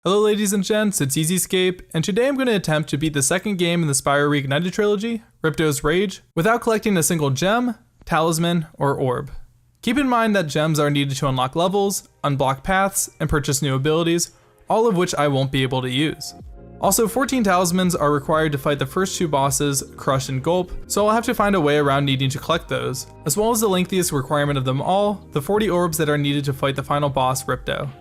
Hello ladies and gents, it's EZScape, and today I'm going to attempt to beat the second game in the Spyro Reignited Trilogy, Ripto's Rage, without collecting a single gem, talisman, or orb. Keep in mind that gems are needed to unlock levels, unblock paths, and purchase new abilities, all of which I won't be able to use. Also, 14 talismans are required to fight the first two bosses, Crush and Gulp, so I'll have to find a way around needing to collect those, as well as the lengthiest requirement of them all, the 40 orbs that are needed to fight the final boss, Ripto.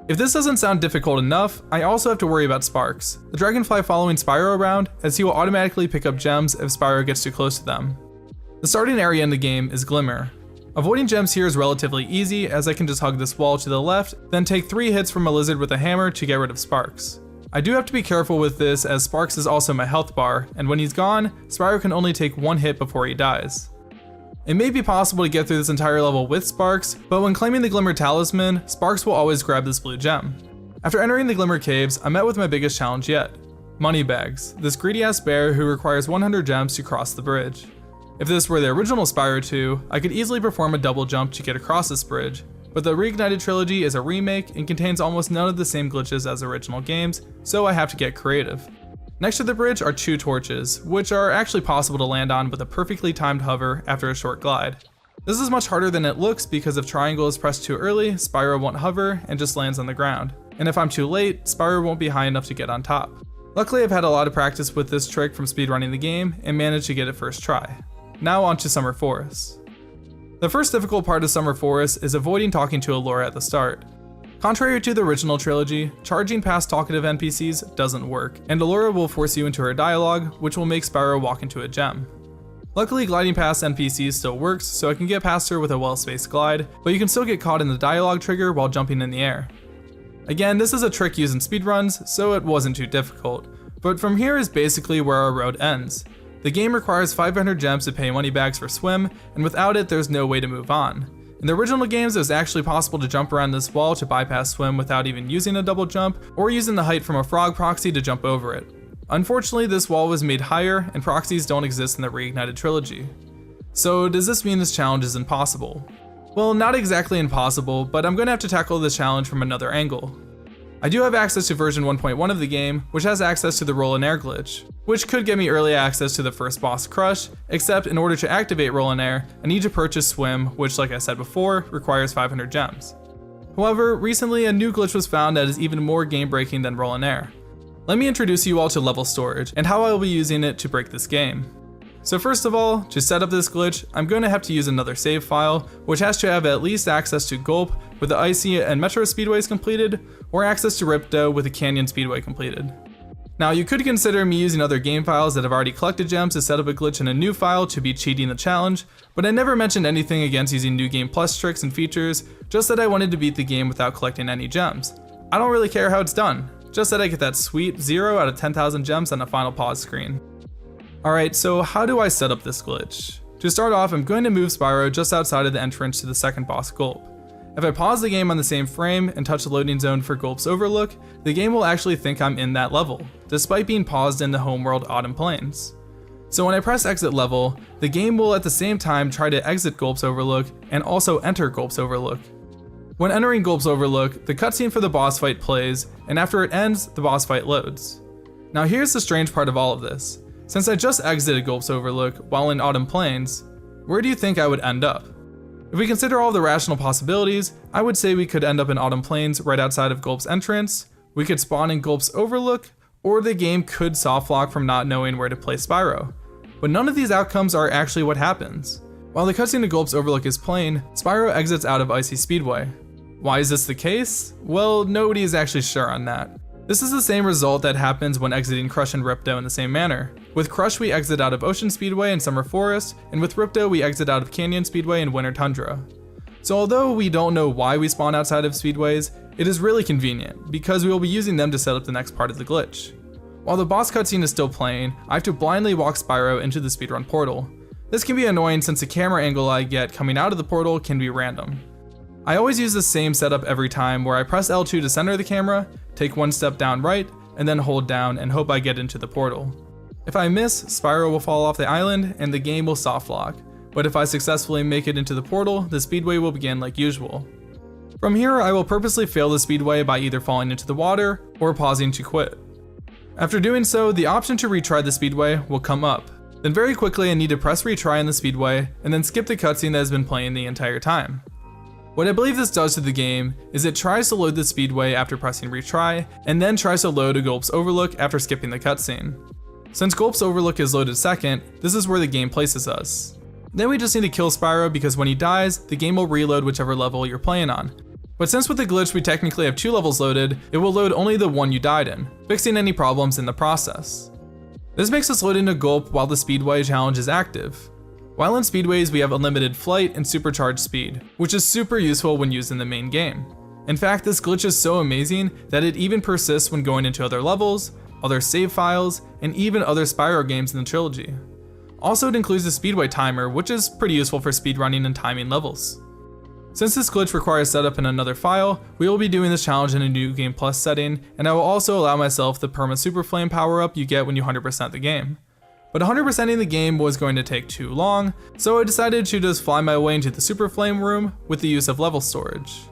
If this doesn't sound difficult enough, I also have to worry about Sparks, the dragonfly following Spyro around, as he will automatically pick up gems if Spyro gets too close to them. The starting area in the game is Glimmer. Avoiding gems here is relatively easy, as I can just hug this wall to the left, then take 3 hits from a lizard with a hammer to get rid of Sparks. I do have to be careful with this, as Sparks is also my health bar, and when he's gone, Spyro can only take 1 hit before he dies. It may be possible to get through this entire level with Sparks, but when claiming the Glimmer talisman, Sparks will always grab this blue gem. After entering the Glimmer caves, I met with my biggest challenge yet. Moneybags, this greedy ass bear who requires 100 gems to cross the bridge. If this were the original Spyro 2, I could easily perform a double jump to get across this bridge, but the Reignited Trilogy is a remake and contains almost none of the same glitches as original games, so I have to get creative. Next to the bridge are 2 torches, which are actually possible to land on with a perfectly timed hover after a short glide. This is much harder than it looks because if triangle is pressed too early, Spyro won't hover and just lands on the ground. And if I'm too late, Spyro won't be high enough to get on top. Luckily, I've had a lot of practice with this trick from speedrunning the game and managed to get it first try. Now on to Summer Forest. The first difficult part of Summer Forest is avoiding talking to Allura at the start. Contrary to the original trilogy, charging past talkative NPCs doesn't work, and Allura will force you into her dialogue, which will make Spyro walk into a gem. Luckily, gliding past NPCs still works, so I can get past her with a well-spaced glide, but you can still get caught in the dialogue trigger while jumping in the air. Again, this is a trick used in speedruns, so it wasn't too difficult, but from here is basically where our road ends. The game requires 500 gems to pay moneybags for swim, and without it there's no way to move on. In the original games, it was actually possible to jump around this wall to bypass swim without even using a double jump, or using the height from a frog proxy to jump over it. Unfortunately, this wall was made higher, and proxies don't exist in the Reignited Trilogy. So does this mean this challenge is impossible? Well, not exactly impossible, but I'm going to have to tackle this challenge from another angle. I do have access to version 1.1 of the game, which has access to the roll and air glitch, which could give me early access to the first boss Crush, except in order to activate roll and air, I need to purchase swim, which like I said before, requires 500 gems. However, recently a new glitch was found that is even more game breaking than roll and air. Let me introduce you all to level storage, and how I will be using it to break this game. So first of all, to set up this glitch, I'm going to have to use another save file, which has to have at least access to Gulp with the Icy and Metro Speedways completed, or access to Ripto with the Canyon Speedway completed. Now you could consider me using other game files that have already collected gems to set up a glitch in a new file to be cheating the challenge, but I never mentioned anything against using New Game Plus tricks and features, just that I wanted to beat the game without collecting any gems. I don't really care how it's done, just that I get that sweet 0 out of 10,000 gems on the final pause screen. Alright, so how do I set up this glitch? To start off, I'm going to move Spyro just outside of the entrance to the second boss Gulp. If I pause the game on the same frame and touch the loading zone for Gulp's overlook, the game will actually think I'm in that level, despite being paused in the homeworld Autumn Plains. So when I press exit level, the game will at the same time try to exit Gulp's overlook and also enter Gulp's overlook. When entering Gulp's overlook, the cutscene for the boss fight plays, and after it ends, the boss fight loads. Now here's the strange part of all of this. Since I just exited Gulp's overlook while in Autumn Plains, where do you think I would end up? If we consider all the rational possibilities, I would say we could end up in Autumn Plains right outside of Gulp's entrance, we could spawn in Gulp's overlook, or the game could softlock from not knowing where to place Spyro. But none of these outcomes are actually what happens. While the cutscene to Gulp's overlook is playing, Spyro exits out of Icy Speedway. Why is this the case? Well, nobody is actually sure on that. This is the same result that happens when exiting Crush and Ripto in the same manner. With Crush we exit out of Ocean Speedway in Summer Forest, and with Ripto we exit out of Canyon Speedway in Winter Tundra. So although we don't know why we spawn outside of speedways, it is really convenient, because we will be using them to set up the next part of the glitch. While the boss cutscene is still playing, I have to blindly walk Spyro into the speedrun portal. This can be annoying since the camera angle I get coming out of the portal can be random. I always use the same setup every time, where I press L2 to center the camera, take 1 step down right, and then hold down and hope I get into the portal. If I miss, Spyro will fall off the island and the game will softlock, but if I successfully make it into the portal, the speedway will begin like usual. From here, I will purposely fail the speedway by either falling into the water or pausing to quit. After doing so, the option to retry the speedway will come up. Then very quickly I need to press retry in the speedway and then skip the cutscene that has been playing the entire time. What I believe this does to the game is it tries to load the speedway after pressing retry and then tries to load a Gulp's overlook after skipping the cutscene. Since Gulp's overlook is loaded second, this is where the game places us. Then we just need to kill Spyro because when he dies, the game will reload whichever level you're playing on. But since with the glitch we technically have 2 levels loaded, it will load only the one you died in, fixing any problems in the process. This makes us load into Gulp while the speedway challenge is active. While in speedways we have unlimited flight and supercharged speed, which is super useful when used in the main game. In fact, this glitch is so amazing that it even persists when going into other levels, other save files, and even other Spyro games in the trilogy. Also, it includes the speedway timer, which is pretty useful for speedrunning and timing levels. Since this glitch requires setup in another file, we will be doing this challenge in a New Game Plus setting, and I will also allow myself the Perma Super Flame power up you get when you 100% the game. But 100%ing the game was going to take too long, so I decided to just fly my way into the Super Flame room with the use of level storage.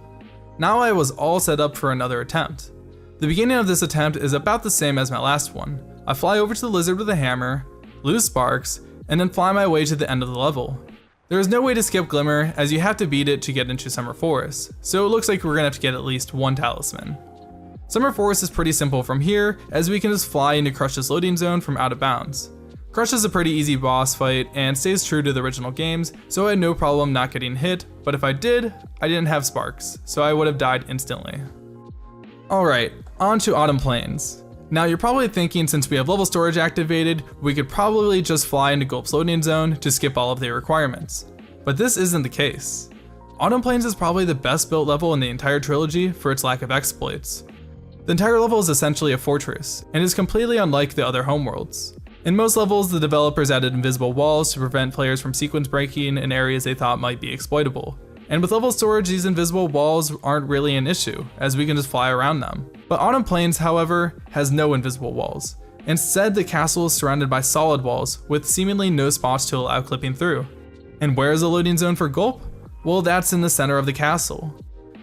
Now I was all set up for another attempt. The beginning of this attempt is about the same as my last one. I fly over to the lizard with a hammer, lose sparks, and then fly my way to the end of the level. There is no way to skip Glimmer, as you have to beat it to get into Summer Forest, so it looks like we're gonna have to get at least one talisman. Summer Forest is pretty simple from here, as we can just fly into Crush's loading zone from out of bounds. Crush is a pretty easy boss fight and stays true to the original games, so I had no problem not getting hit, but if I did, I didn't have sparks, so I would have died instantly. Alright, on to Autumn Plains. Now you're probably thinking since we have level storage activated, we could probably just fly into Gulp's loading zone to skip all of the requirements. But this isn't the case. Autumn Plains is probably the best built level in the entire trilogy for its lack of exploits. The entire level is essentially a fortress, and is completely unlike the other homeworlds. In most levels, the developers added invisible walls to prevent players from sequence breaking in areas they thought might be exploitable. And with level storage, these invisible walls aren't really an issue, as we can just fly around them. But Autumn Plains, however, has no invisible walls. Instead, the castle is surrounded by solid walls, with seemingly no spots to allow clipping through. And where is the loading zone for Gulp? Well, that's in the center of the castle.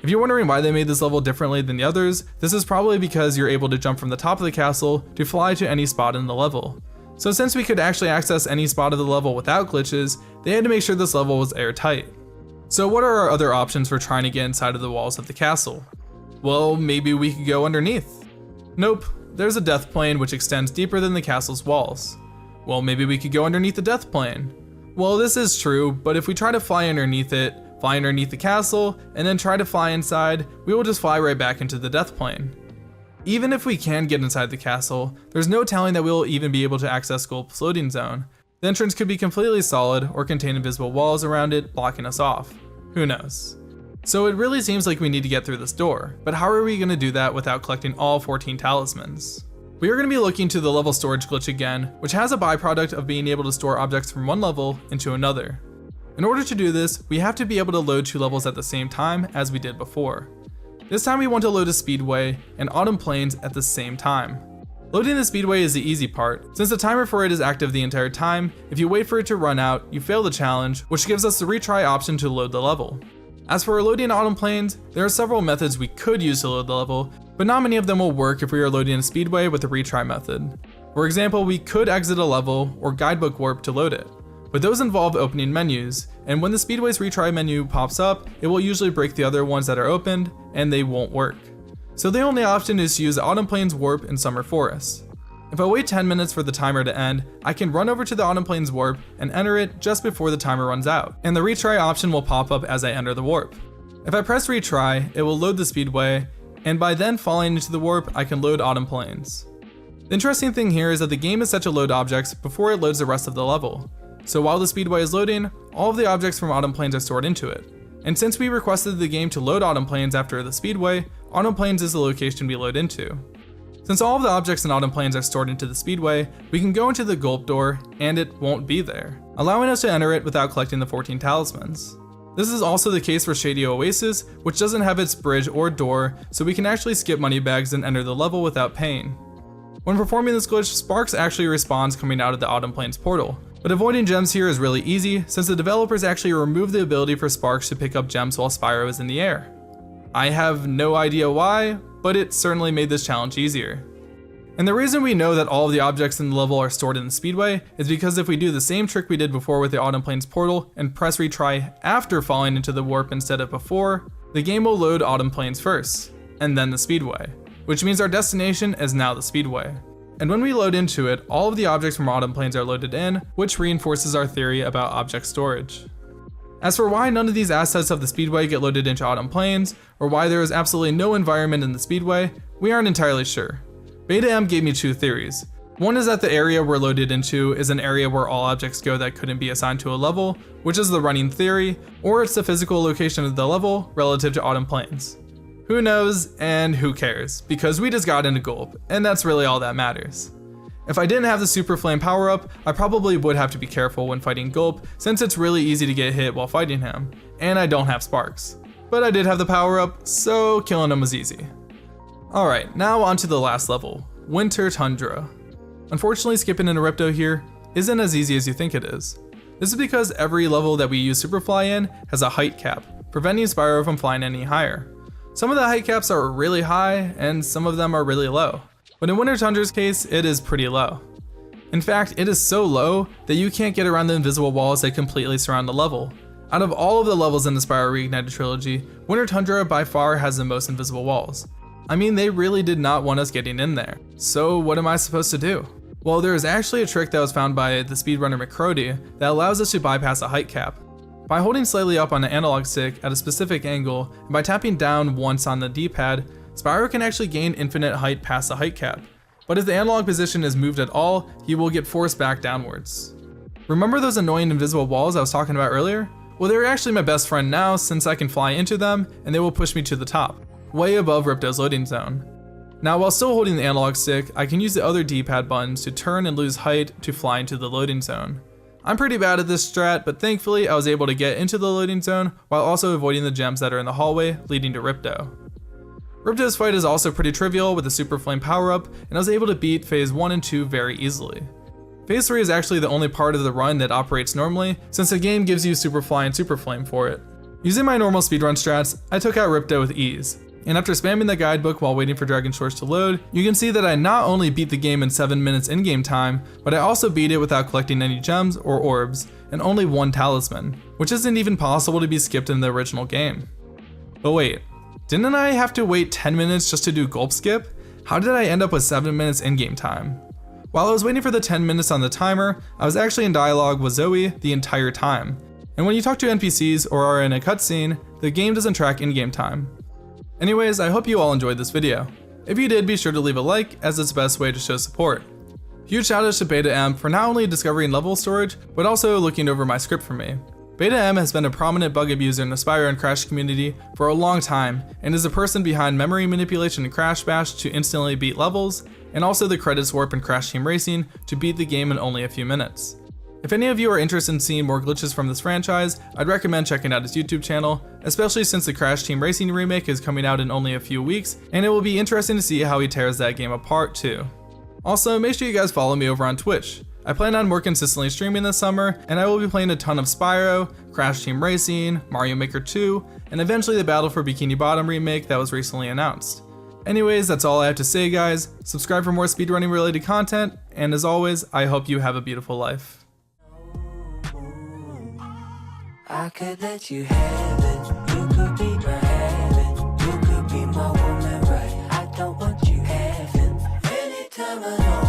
If you're wondering why they made this level differently than the others, this is probably because you're able to jump from the top of the castle to fly to any spot in the level. So since we could actually access any spot of the level without glitches, they had to make sure this level was airtight. So what are our other options for trying to get inside of the walls of the castle? Well, maybe we could go underneath. Nope, there's a death plane which extends deeper than the castle's walls. Well, maybe we could go underneath the death plane. Well, this is true, but if we try to fly underneath it, fly underneath the castle, and then try to fly inside, we will just fly right back into the death plane. Even if we can get inside the castle, there's no telling that we will even be able to access Gulp's loading zone. The entrance could be completely solid or contain invisible walls around it, blocking us off. Who knows? So it really seems like we need to get through this door, but how are we going to do that without collecting all 14 talismans? We are going to be looking to the level storage glitch again, which has a byproduct of being able to store objects from one level into another. In order to do this, we have to be able to load 2 levels at the same time as we did before. This time we want to load a speedway and Autumn Plains at the same time. Loading the speedway is the easy part. Since the timer for it is active the entire time, if you wait for it to run out, you fail the challenge, which gives us the retry option to load the level. As for loading Autumn Plains, there are several methods we could use to load the level, but not many of them will work if we are loading a speedway with the retry method. For example, we could exit a level or guidebook warp to load it, but those involve opening menus, and when the speedway's retry menu pops up, it will usually break the other ones that are opened, and they won't work. So the only option is to use Autumn Plains warp in Summer Forest. If I wait 10 minutes for the timer to end, I can run over to the Autumn Plains warp and enter it just before the timer runs out, and the retry option will pop up as I enter the warp. If I press retry, it will load the speedway, and by then falling into the warp, I can load Autumn Plains. The interesting thing here is that the game is set to load objects before it loads the rest of the level. So while the speedway is loading, all of the objects from Autumn Plains are stored into it. And since we requested the game to load Autumn Plains after the speedway, Autumn Plains is the location we load into. Since all of the objects in Autumn Plains are stored into the speedway, we can go into the Gulp door and it won't be there, allowing us to enter it without collecting the 14 talismans. This is also the case for Shady Oasis, which doesn't have its bridge or door, so we can actually skip moneybags and enter the level without paying. When performing this glitch, Sparks actually respawns coming out of the Autumn Plains portal. But avoiding gems here is really easy, since the developers actually remove the ability for Sparks to pick up gems while Spyro is in the air. I have no idea why, but it certainly made this challenge easier. And the reason we know that all of the objects in the level are stored in the speedway is because if we do the same trick we did before with the Autumn Plains portal and press retry after falling into the warp instead of before, the game will load Autumn Plains first, and then the speedway, which means our destination is now the speedway. And when we load into it, all of the objects from Autumn Plains are loaded in, which reinforces our theory about object storage. As for why none of these assets of the speedway get loaded into Autumn Plains, or why there is absolutely no environment in the speedway, we aren't entirely sure. BetaM gave me two theories. One is that the area we're loaded into is an area where all objects go that couldn't be assigned to a level, which is the running theory, or it's the physical location of the level relative to Autumn Plains. Who knows and who cares, because we just got into Gulp, and that's really all that matters. If I didn't have the Super Flame power up, I probably would have to be careful when fighting Gulp, since it's really easy to get hit while fighting him, and I don't have sparks. But I did have the power up, so killing him was easy. Alright, now on to the last level, Winter Tundra. Unfortunately, skipping into Ripto here isn't as easy as you think it is. This is because every level that we use Superfly in has a height cap, preventing Spyro from flying any higher. Some of the height caps are really high, and some of them are really low. But in Winter Tundra's case, it is pretty low. In fact, it is so low that you can't get around the invisible walls that completely surround the level. Out of all of the levels in the Spyro Reignited Trilogy, Winter Tundra by far has the most invisible walls. I mean, they really did not want us getting in there. So what am I supposed to do? Well, there is actually a trick that was found by the speedrunner McCrody that allows us to bypass a height cap. By holding slightly up on the analog stick at a specific angle, and by tapping down once on the D-pad, Spyro can actually gain infinite height past the height cap. But if the analog position is moved at all, he will get forced back downwards. Remember those annoying invisible walls I was talking about earlier? Well, they're actually my best friend now since I can fly into them and they will push me to the top, way above Ripto's loading zone. Now, while still holding the analog stick, I can use the other D-pad buttons to turn and lose height to fly into the loading zone. I'm pretty bad at this strat, but thankfully I was able to get into the loading zone while also avoiding the gems that are in the hallway leading to Ripto. Ripto's fight is also pretty trivial with the Super Flame power-up, and I was able to beat Phase 1 and 2 very easily. Phase 3 is actually the only part of the run that operates normally, since the game gives you Super Fly and Super Flame for it. Using my normal speedrun strats, I took out Ripto with ease. And after spamming the guidebook while waiting for Dragon Shores to load, you can see that I not only beat the game in 7 minutes in-game time, but I also beat it without collecting any gems or orbs, and only one talisman, which isn't even possible to be skipped in the original game. But wait, didn't I have to wait 10 minutes just to do Gulp skip? How did I end up with 7 minutes in-game time? While I was waiting for the 10 minutes on the timer, I was actually in dialogue with Zoe the entire time. And when you talk to NPCs or are in a cutscene, the game doesn't track in-game time. Anyways, I hope you all enjoyed this video. If you did, be sure to leave a like, as it's the best way to show support. Huge shoutouts to BetaM for not only discovering level storage, but also looking over my script for me. BetaM has been a prominent bug abuser in the Spyro and Crash community for a long time, and is the person behind memory manipulation in Crash Bash to instantly beat levels, and also the credits warp in Crash Team Racing to beat the game in only a few minutes. If any of you are interested in seeing more glitches from this franchise, I'd recommend checking out his YouTube channel, especially since the Crash Team Racing remake is coming out in only a few weeks, and it will be interesting to see how he tears that game apart too. Also, make sure you guys follow me over on Twitch. I plan on more consistently streaming this summer, and I will be playing a ton of Spyro, Crash Team Racing, Mario Maker 2, and eventually the Battle for Bikini Bottom remake that was recently announced. Anyways, that's all I have to say, guys. Subscribe for more speedrunning related content, and as always, I hope you have a beautiful life. I could let you have it, you could be my heaven, you could be my woman, right? I don't want you having any time at all.